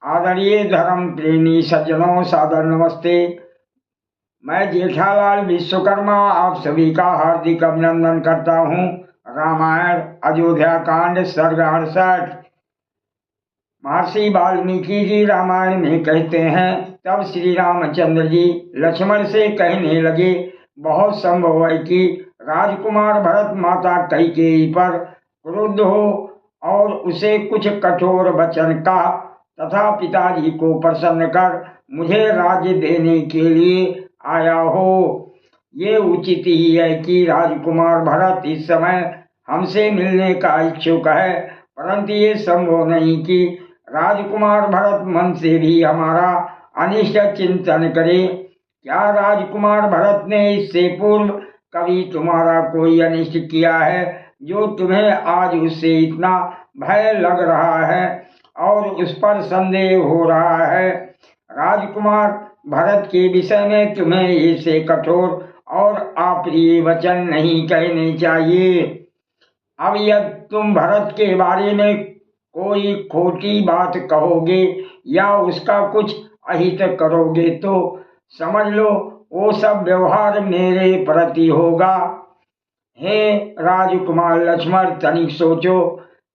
आदरणीय धर्म प्रेमी सज्जनों, सादर नमस्ते। मैं जेठालाल विश्वकर्मा आप सभी का हार्दिक अभिनंदन करता हूँ। रामायण अयोध्या कांड सर्ग 68। महर्षि वाल्मीकि जी रामायण में कहते हैं, तब श्री रामचंद्र जी लक्ष्मण से कहने लगे, बहुत संभव है कि राजकुमार भरत माता कैकेयी पर क्रुद्ध हो और उसे कुछ कठोर वचन का तथा पिताजी को प्रसन्न कर मुझे राज्य देने के लिए आया हो। ये उचित ही है कि राजकुमार भरत इस समय हमसे मिलने का इच्छुक है, परंतु ये संभव नहीं कि राजकुमार भरत मन से भी हमारा अनिष्ट चिंतन करे। क्या राजकुमार भरत ने इससे पूर्व कभी तुम्हारा कोई अनिष्ट किया है, जो तुम्हें आज उससे इतना भय लग रहा है और उस पर संदेह हो रहा है? राजकुमार भरत के विषय में तुम्हें ऐसे कठोर और अप्रिय वचन नहीं कहने चाहिए। अब यदि तुम भरत के बारे में कोई खोटी बात कहोगे या उसका कुछ अहित करोगे तो समझ लो वो सब व्यवहार मेरे प्रति होगा। हे राजकुमार लक्ष्मण, तनिक सोचो,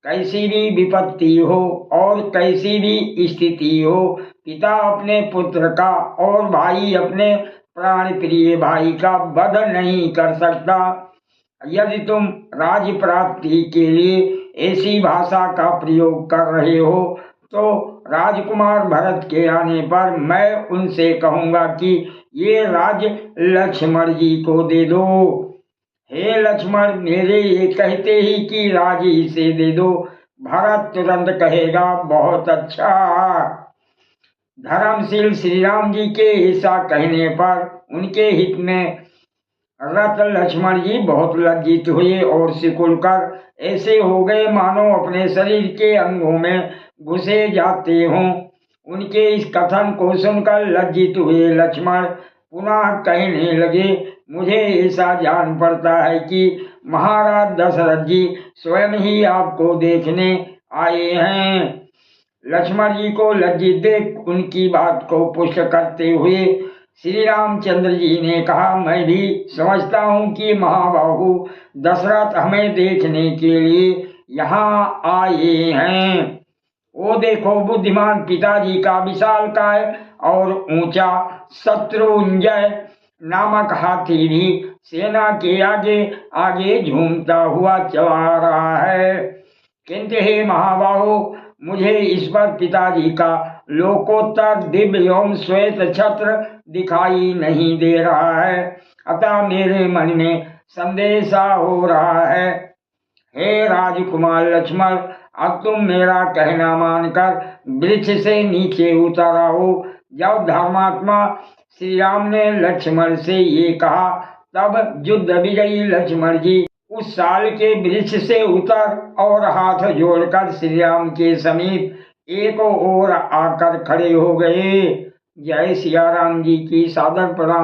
कैसी भी विपत्ति हो और कैसी भी स्थिति हो, पिता अपने पुत्र का और भाई अपने प्राण प्रिय भाई का वध नहीं कर सकता। यदि तुम राज्य प्राप्ति के लिए ऐसी भाषा का प्रयोग कर रहे हो तो राजकुमार भरत के आने पर मैं उनसे कहूंगा कि ये राज्य लक्ष्मण जी को दे दो। हे लक्ष्मण, मेरे ये कहते ही कि राज इसे दे दो, भरत तुरंत कहेगा, बहुत अच्छा। धर्मशील श्री राम जी के ऐसा कहने पर उनके हित में रत लक्ष्मण जी बहुत लज्जित हुए और सिकुड़ कर ऐसे हो गए मानो अपने शरीर के अंगों में घुसे जाते हों। उनके इस कथन को सुनकर लज्जित हुए लक्ष्मण पुनः कहने लगे, मुझे ऐसा जान पड़ता है कि महाराज दशरथ जी स्वयं ही आपको देखने आए हैं। लक्ष्मण जी को लज्जित देख उनकी बात को पुष्ट करते हुए श्री रामचंद्र जी ने कहा, मैं भी समझता हूँ कि महाबाहु दशरथ हमें देखने के लिए यहाँ आए हैं। वो देखो, बुद्धिमान पिताजी का विशालकाय और ऊंचा शत्रुंजय नामक हाथी भी सेना के आगे आगे झूमता हुआ चला रहा है। किंतु हे महाबाहो, मुझे इस पर पिताजी का लोकोत्तर दिव्य एवं श्वेत छत्र दिखाई नहीं दे रहा है, अतः मेरे मन में संदेह सा हो रहा है। हे राजकुमार लक्ष्मण, अब तुम मेरा कहना मानकर वृक्ष से नीचे उतर आओ। जब धर्मात्मा श्री राम ने लक्ष्मण से ये कहा, तब युद्ध विजयी लक्ष्मण जी उस साल के वृक्ष से उतर और हाथ जोड़कर श्री राम के समीप एक ओर आकर खड़े हो गए। जय सिया राम जी की सादर प्रणाम।